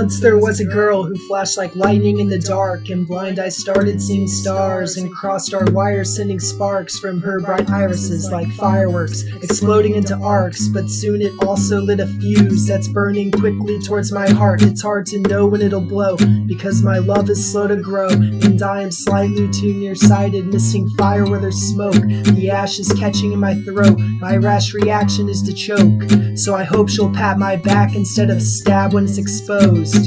Once there was a girl who flashed like lightning in the dark, and blind eyes started seeing stars, and crossed our wires sending sparks from her bright irises like fireworks, exploding into arcs. But soon it also lit a fuse that's burning quickly towards my heart. It's hard to know when it'll blow, because my love is slow to grow, and I am slightly too nearsighted, missing fire where there's smoke. The ash is catching in my throat, my rash reaction is to choke, so I hope she'll pat my back instead of stab when it's exposed.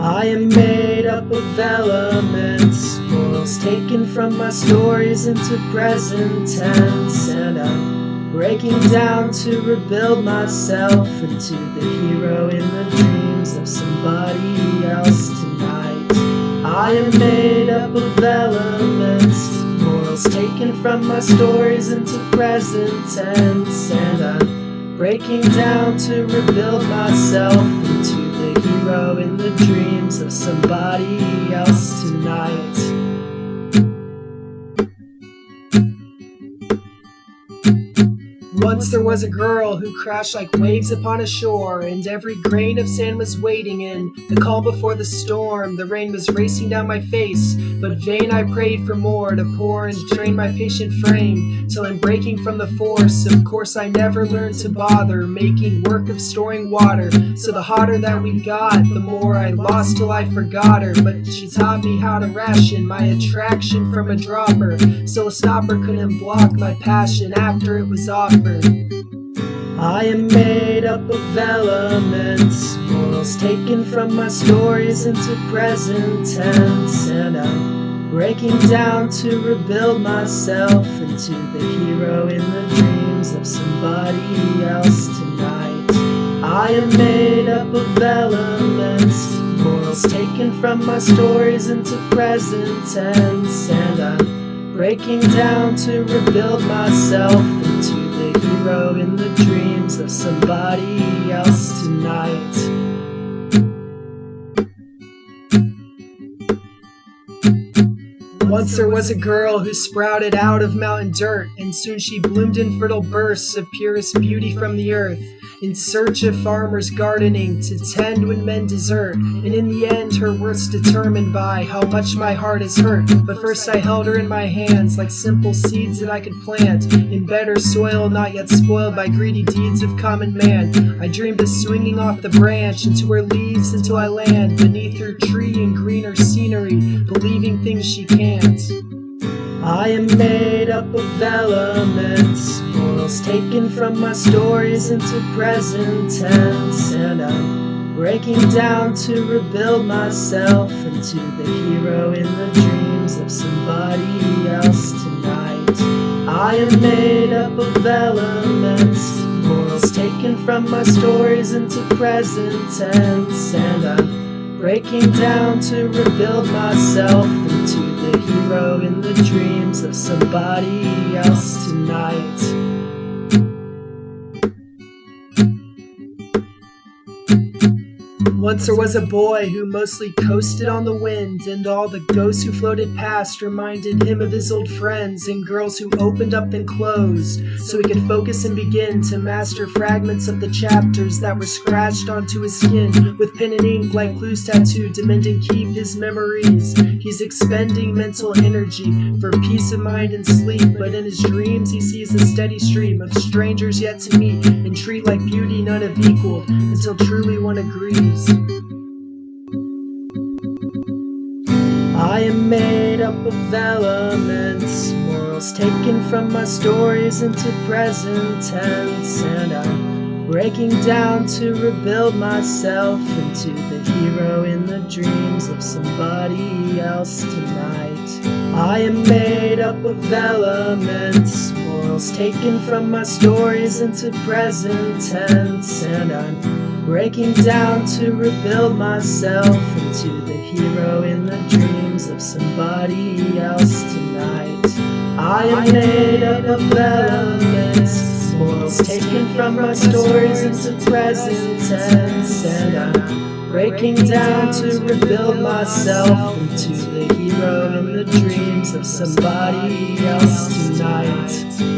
I am made up of elements, morals taken from my stories into present tense, and I'm breaking down to rebuild myself into the hero in the dreams of somebody else tonight. I am made up of elements, morals taken from my stories into present tense, and I'm breaking down to rebuild myself into the hero in the dreams of somebody else tonight. Once there was a girl who crashed like waves upon a shore, and every grain of sand was waiting in the calm before the storm. The rain was racing down my face, but vain I prayed for more to pour and drain my patient frame, till I'm breaking from the force. Of course I never learned to bother making work of storing water, so the hotter that we got, the more I lost till I forgot her. But she taught me how to ration my attraction from a dropper, still a stopper couldn't block my passion after it was offered. I am made up of elements, morals taken from my stories into present tense, and I'm breaking down to rebuild myself into the hero in the dreams of somebody else tonight. I am made up of elements, morals taken from my stories into present tense, and I'm breaking down to rebuild myself into the hero in the dreams of somebody else tonight. Once there was a girl who sprouted out of mountain dirt, and soon she bloomed in fertile bursts of purest beauty from the earth, in search of farmers gardening to tend when men desert. And in the end her worth's determined by how much my heart is hurt. But first I held her in my hands like simple seeds that I could plant in better soil, not yet spoiled by greedy deeds of common man. I dreamed of swinging off the branch into her leaves until I land beneath her tree in greener scenery, believing things she can't. I am made up of elements, morals taken from my stories into present tense, and I'm breaking down to rebuild myself into the hero in the dreams of somebody else tonight. I am made up of elements, morals taken from my stories into present tense, and I'm breaking down to rebuild myself into the hero in the dreams of somebody else tonight. Once there was a boy who mostly coasted on the wind, and all the ghosts who floated past reminded him of his old friends, and girls who opened up and closed, so he could focus and begin to master fragments of the chapters that were scratched onto his skin with pen and ink like clues tattooed to mend and keep his memories. He's expending mental energy for peace of mind and sleep, but in his dreams he sees a steady stream of strangers yet to meet and treat like beauty none have equaled, until truly one agrees. I am made up of elements, morals taken from my stories into present tense, and I'm breaking down to rebuild myself into the hero in the dreams of somebody else tonight. I am made up of elements, morals taken from my stories into present tense, and I'm breaking down to rebuild myself into the hero in the dreams of somebody else tonight. I am made up of elements, morals taken from my stories into present tense, and I'm breaking down to rebuild myself into the hero in the dreams of somebody else tonight.